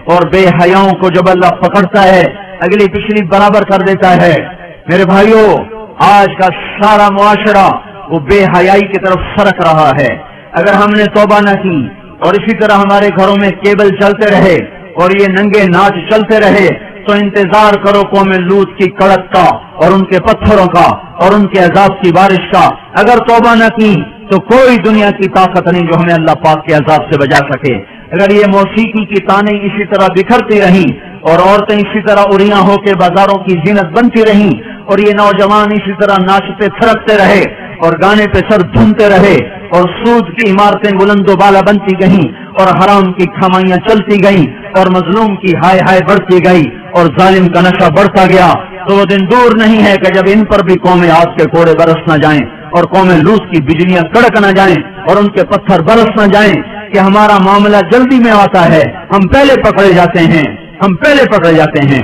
اور بے حیاؤں کو جب اللہ پکڑتا ہے اگلی پچھلی برابر کر دیتا ہے۔ میرے بھائیوں، آج کا سارا معاشرہ وہ بے حیائی کی طرف سرک رہا ہے۔ اگر ہم نے توبہ نہ کی اور اسی طرح ہمارے گھروں میں کیبل چلتے رہے اور یہ ننگے ناچ چلتے رہے تو انتظار کرو قوم لوط کی کڑک کا اور ان کے پتھروں کا اور ان کے عذاب کی بارش کا۔ اگر توبہ نہ کی تو کوئی دنیا کی طاقت نہیں جو ہمیں اللہ پاک کے عذاب سے بچا سکے۔ اگر یہ موسیقی کی تانیں اسی طرح بکھرتی رہیں اور عورتیں اسی طرح اڑیاں ہو کے بازاروں کی زینت بنتی رہیں اور یہ نوجوان اسی طرح ناچتے تھرکتے رہے اور گانے پہ سر دھنتے رہے اور سود کی عمارتیں بلند و بالا بنتی گئیں اور حرام کی کھمائیاں چلتی گئیں اور مظلوم کی ہائے ہائے بڑھتی گئی اور ظالم کا نشہ بڑھتا گیا، تو وہ دن دور نہیں ہے کہ جب ان پر بھی قوم عاد کے کوڑے برس نہ جائیں اور قوم لوط کی بجلیاں کڑک نہ جائیں اور ان کے پتھر برس نہ جائیں کہ ہمارا معاملہ جلدی میں آتا ہے، ہم پہلے پکڑے جاتے ہیں، ہم پہلے پکڑے جاتے ہیں۔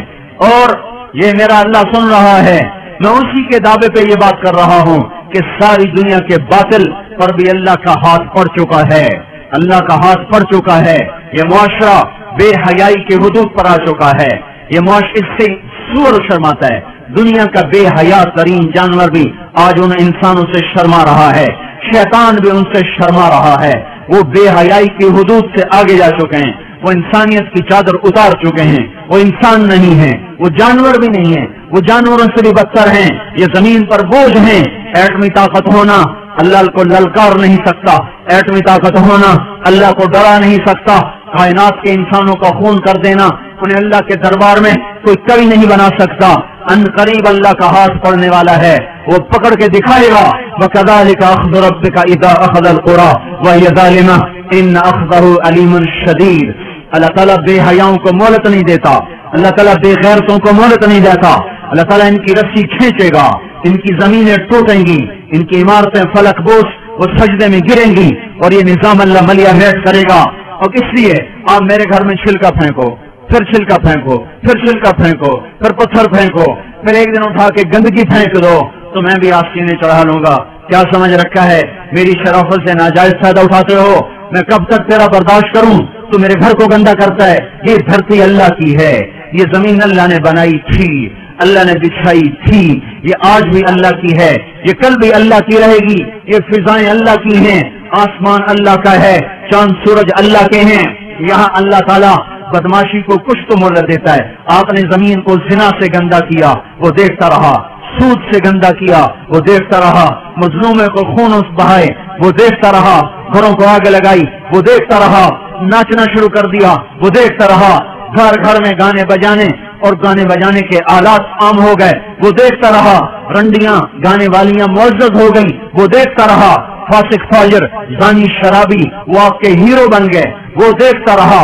اور یہ میرا اللہ سن رہا ہے، میں اسی کے دعوے پہ یہ بات کر رہا ہوں کہ ساری دنیا کے باطل پر بھی اللہ کا ہاتھ پڑ چکا ہے، اللہ کا ہاتھ پڑ چکا ہے۔ یہ معاشرہ بے حیائی کے حدود پر آ چکا ہے، یہ معاشرہ اس سے سور شرماتا ہے۔ دنیا کا بے حیا ترین جانور بھی آج ان انسانوں سے شرما رہا ہے، شیطان بھی ان سے شرما رہا ہے۔ وہ بے حیائی کی حدود سے آگے جا چکے ہیں، وہ انسانیت کی چادر اتار چکے ہیں، وہ انسان نہیں ہے، وہ جانور بھی نہیں ہے، وہ جانوروں سے بھی بدتر ہیں، یہ زمین پر بوجھ ہیں۔ ایٹمی طاقت ہونا اللہ کو للکار نہیں سکتا، ایٹمی طاقت ہونا اللہ کو ڈرا نہیں سکتا، کائنات کے انسانوں کا خون کر دینا انہیں اللہ کے دربار میں کوئی کبھی نہیں بنا سکتا۔ ان قریب اللہ کا ہاتھ پڑنے والا ہے، وہ پکڑ کے دکھائے گا۔ وَكَذَلِكَ أَخْذُ رَبِّكَ إِذَا أَخَذَ الْقُرَىٰ وَهِيَ ظَالِمَةٌ إِنَّ أَخْذَهُ أَلِيمٌ شَدِيدٌ۔ اللہ تعالیٰ بے حیاؤں کو مہلت نہیں دیتا، اللہ تعالیٰ بے غیرتوں کو مہلت نہیں دیتا۔ اللہ تعالیٰ ان کی رسی کھینچے گا، ان کی زمینیں ٹوٹیں گی، ان کی عمارتیں فلک بوس وہ سجدے میں گریں گی اور یہ نظام اللہ ملیا میٹ کرے گا۔ اور اس لیے آپ میرے گھر میں چھلکا پھینکو، پھر چھلکا پھینکو، پھر چھلکا پھینکو، پھر پتھر پھینکو، پھر ایک دن اٹھا کے گندگی پھینک دو تو میں بھی آستینے چڑھا لوں گا۔ کیا سمجھ رکھا ہے؟ میری شرافت سے ناجائز فائدہ اٹھاتے ہو، میں کب تک تیرا برداشت کروں؟ تو میرے گھر کو گندا کرتا ہے۔ یہ دھرتی اللہ کی ہے، یہ زمین اللہ نے بنائی تھی، اللہ نے بچھائی تھی، یہ آج بھی اللہ کی ہے، یہ کل بھی اللہ کی رہے گی، یہ فضائیں اللہ کی ہیں، آسمان اللہ کا ہے، چاند سورج اللہ کے ہیں۔ یہاں اللہ تعالیٰ بدماشی کو کچھ تو مہلت دیتا ہے۔ آپ نے زمین کو زنا سے گندا کیا، وہ دیکھتا رہا، سود سے گندا کیا، وہ دیکھتا رہا، مظلومے کو خون بہائے، وہ دیکھتا رہا، گھروں کو آگ لگائی، وہ دیکھتا رہا، ناچنا شروع کر دیا، وہ دیکھتا رہا، گھر گھر میں گانے بجانے اور گانے بجانے کے آلات عام ہو گئے، وہ دیکھتا رہا، رنڈیاں گانے والیاں معزز ہو گئی، وہ دیکھتا رہا، فاسق فاجر زانی شرابی وہ آپ کے ہیرو بن گئے، وہ دیکھتا رہا،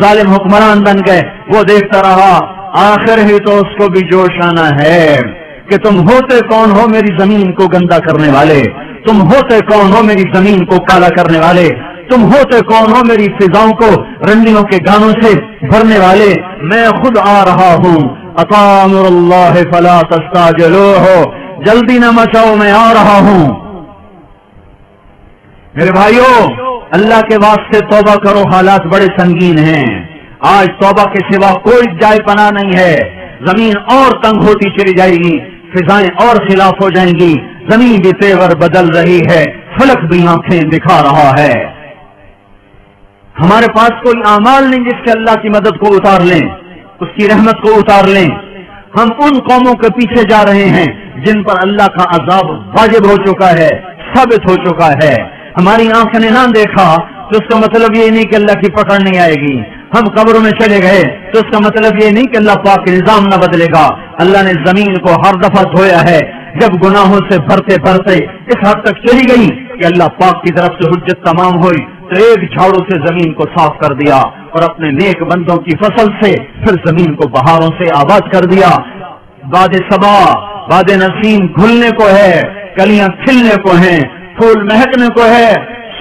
ظالم حکمران بن گئے، وہ دیکھتا رہا۔ آخر ہی تو اس کو بھی جوش آنا ہے کہ تم ہوتے کون ہو میری زمین کو گندا کرنے والے، تم ہوتے کون ہو میری زمین کو کالا کرنے والے، تم ہوتے کون ہو میری فضاؤں کو رنڈیوں کے گانوں سے بھرنے والے۔ میں خود آ رہا ہوں، اتی امر اللہ فلا تستعجلوہ، جلدی نہ مچاؤ، میں آ رہا ہوں۔ میرے بھائیوں، اللہ کے واسطے توبہ کرو، حالات بڑے سنگین ہیں۔ آج توبہ کے سوا کوئی جائے پناہ نہیں ہے۔ زمین اور تنگ ہوتی چلی جائے گی، فضائیں اور خلاف ہو جائیں گی، زمین بھی تیور بدل رہی ہے، فلک بھی آنکھیں دکھا رہا ہے۔ ہمارے پاس کوئی اعمال نہیں جس سے اللہ کی مدد کو اتار لیں، اس کی رحمت کو اتار لیں۔ ہم ان قوموں کے پیچھے جا رہے ہیں جن پر اللہ کا عذاب واجب ہو چکا ہے، ثابت ہو چکا ہے۔ ہماری آنکھ نے نہ دیکھا تو اس کا مطلب یہ نہیں کہ اللہ کی پکڑ نہیں آئے گی۔ ہم قبروں میں چلے گئے تو اس کا مطلب یہ نہیں کہ اللہ پاک کے نظام نہ بدلے گا۔ اللہ نے زمین کو ہر دفعہ دھویا ہے، جب گناہوں سے بھرتے بھرتے اس حد تک چلی گئی کہ اللہ پاک کی طرف سے حجت تمام ہوئی تو ایک جھاڑو سے زمین کو صاف کر دیا اور اپنے نیک بندوں کی فصل سے پھر زمین کو بہاروں سے آباد کر دیا۔ باد صبا باد نسیم کھلنے کو ہے، کلیاں کھلنے کو ہیں، پھول مہکنے کو ہے،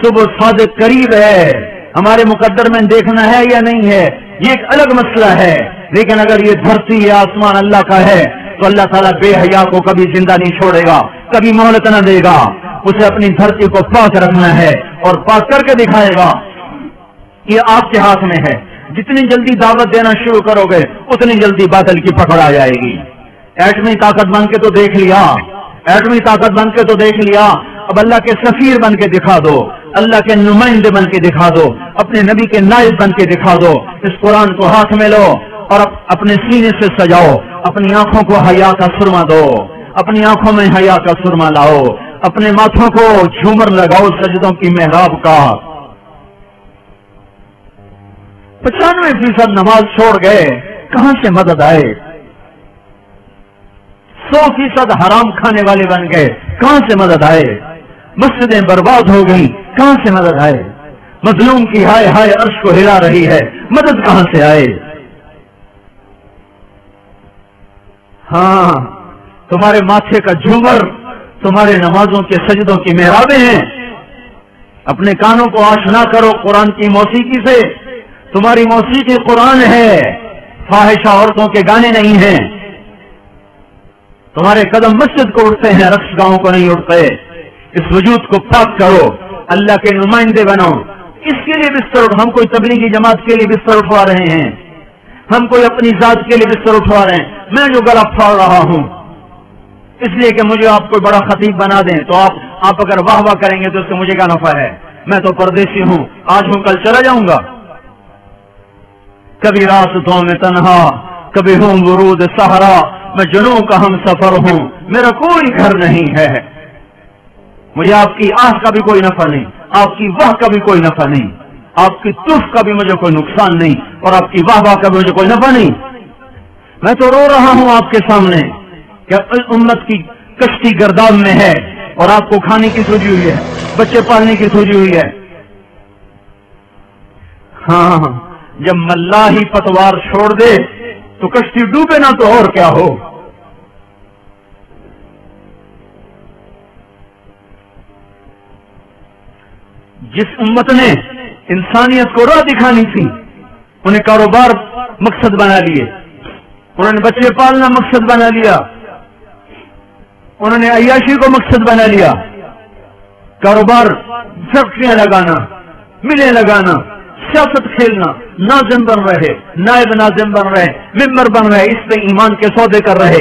صبح صادق قریب ہے۔ ہمارے مقدر میں دیکھنا ہے یا نہیں ہے یہ ایک الگ مسئلہ ہے، لیکن اگر یہ دھرتی یا آسمان اللہ کا ہے تو اللہ تعالیٰ بے حیا کو کبھی زندہ نہیں چھوڑے گا، کبھی مہلت نہ دے گا۔ اسے اپنی دھرتی کو پاک رکھنا ہے اور پاک کر کے دکھائے گا۔ یہ آپ کے ہاتھ میں ہے، جتنی جلدی دعوت دینا شروع کرو گے اتنی جلدی باطل کی پکڑ آ جائے گی. ایٹمی طاقت بن کے تو دیکھ لیا, ایٹمی طاقت بن کے تو دیکھ لیا, اب اللہ کے سفیر بن کے دکھا دو, اللہ کے نمائندے بن کے دکھا دو, اپنے نبی کے نائب بن کے دکھا دو. اس قرآن کو ہاتھ میں لو اور اپنے سینے سے سجاؤ, اپنی آنکھوں کو حیا کا سرما دو, اپنی آنکھوں میں حیا کا سرما لاؤ, اپنے ماتھوں کو جھومر لگاؤ سجدوں کی محراب کا. 95% نماز چھوڑ گئے, کہاں سے مدد آئے؟ 100% حرام کھانے والے بن گئے, کہاں سے مدد آئے؟ مسجدیں برباد ہو گئیں, کہاں سے مدد آئے؟ مظلوم کی ہائے ہائے عرش کو ہلا رہی ہے, مدد کہاں سے آئے؟ ہاں, تمہارے ماتھے کا جھومر تمہارے نمازوں کے سجدوں کی محرابیں ہیں. اپنے کانوں کو آشنا کرو قرآن کی موسیقی سے. تمہاری موسیقی قرآن ہے, فاحشہ عورتوں کے گانے نہیں ہیں. تمہارے قدم مسجد کو اٹھتے ہیں, رقص گاؤں کو نہیں اٹھتے. اس وجود کو پاک کرو, اللہ کے نمائندے بنو. اس کے لیے بستر ہم کوئی تبلیغی جماعت کے لیے بستر اٹھوا رہے ہیں, ہم کوئی اپنی ذات کے لیے بستر اٹھوا رہے ہیں. میں جو گلا پھاڑ رہا ہوں اس لیے کہ مجھے آپ کوئی بڑا خطیب بنا دیں, تو آپ اگر واہ واہ کریں گے تو اس سے مجھے کیا نفع ہے؟ میں تو پردیسی ہوں, آج ہوں کل چلا جاؤں گا. کبھی راستوں میں تنہا, کبھی ہوں ورود صحرا, میں جنوں کا ہم سفر ہوں, میرا کوئی گھر نہیں ہے. مجھے آپ کی آہ کا بھی کوئی نفع نہیں, آپ کی واہ کا بھی کوئی نفع نہیں, آپ کی تف کا بھی مجھے کوئی نقصان نہیں, اور آپ کی واہ واہ کا بھی مجھے کوئی نفع نہیں. میں تو رو رہا ہوں آپ کے سامنے کہ امت کی کشتی گرداب میں ہے اور آپ کو کھانے کی سوچی ہوئی ہے, بچے پالنے کی سوچی ہوئی ہے. ہاں, جب ملاحی پتوار چھوڑ دے تو کشتی ڈوبے نہ تو اور کیا ہو. جس امت نے انسانیت کو راہ دکھانی تھی, انہیں کاروبار مقصد بنا لیے, انہوں نے بچے پالنا مقصد بنا لیا, انہوں نے عیاشی کو مقصد بنا لیا. کاروبار, فیکٹریاں لگانا, ملیں لگانا, سیاست کھیلنا, ناظم بن رہے, نائب ناظم بن رہے, ممبر بن رہے, اس پہ ایمان کے سودے کر رہے.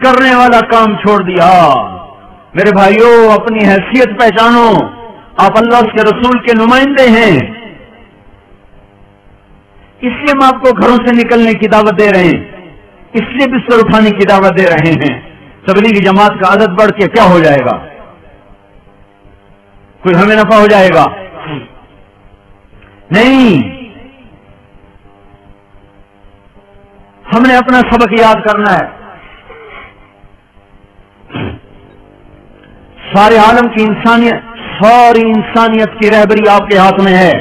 کرنے والا کام چھوڑ دیا. میرے بھائیوں, اپنی حیثیت پہچانو, آپ اللہ کے رسول کے نمائندے ہیں. اس لیے ہم آپ کو گھروں سے نکلنے کی دعوت دے رہے ہیں, اس لیے بستر اٹھانے کی دعوت دے رہے ہیں. تبلیغی جماعت کا عدد بڑھ کے کیا ہو جائے گا؟ کوئی ہمیں نفع ہو جائے گا؟ نہیں. ہم نے اپنا سبق یاد کرنا ہے. سارے عالم کی انسانیت, ساری انسانیت کی رہبری آپ کے ہاتھ میں ہے.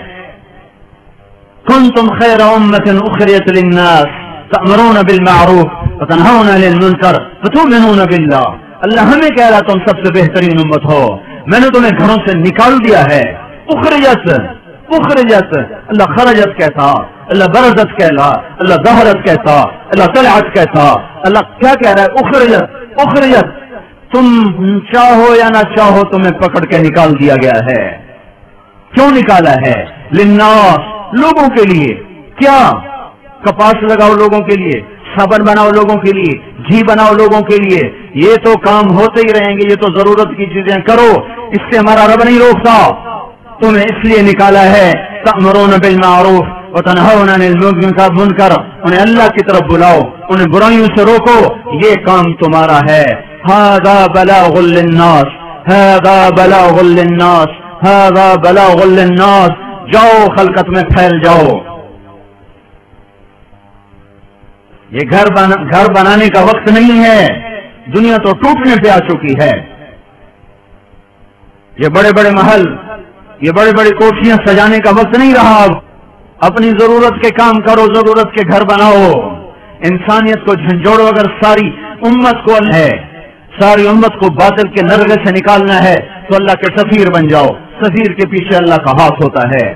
کنتم خیر امۃ اخرجت للناس تأمرون بالمعروف وتنہون عن المنکر وتؤمنون باللہ. اللہ ہمیں کہہ رہا تم سب سے بہترین امت ہو, میں نے تمہیں گھروں سے نکال دیا ہے. اخرجت, اخرجت, اللہ خرجت کہتا, اللہ برزت کہلا, اللہ ظہرت کہتا, اللہ طلعت کہتا. اللہ کیا کہہ رہا ہے؟ اخرجت, اخرجت. تم چاہو یا نہ چاہو تمہیں پکڑ کے نکال دیا گیا ہے. کیوں نکالا ہے؟ للناس, لوگوں کے لیے. کیا؟ کپاس لگاؤ لوگوں کے لیے, صابن بناؤ لوگوں کے لیے, گھی بناؤ لوگوں کے لیے. یہ تو کام ہوتے ہی رہیں گے, یہ تو ضرورت کی چیزیں کرو, اس سے ہمارا رب نہیں روکتا. تمہیں اس لیے نکالا ہے تأمرون بالمعروف وتنہون عن المنکر, انہیں اللہ کی طرف بلاؤ, انہیں برائیوں سے روکو, یہ کام تمہارا ہے. ھذا بلاغ للناس, ھذا بلاغ للناس, ھذا بلاغ للناس. جاؤ خلقت میں پھیل جاؤ. یہ گھر بنانے کا وقت نہیں ہے, دنیا تو ٹوٹنے پہ آ چکی ہے. یہ بڑے بڑے محل, یہ بڑے بڑے کوٹھیاں سجانے کا وقت نہیں رہا. اپنی ضرورت کے کام کرو, ضرورت کے گھر بناؤ. انسانیت کو جھنجھوڑو. اگر ساری امت کو ہے, ساری امت کو باطل کے نرغے سے نکالنا ہے تو اللہ کے سفیر بن جاؤ. سفیر کے پیچھے اللہ کا ہاتھ ہوتا ہے.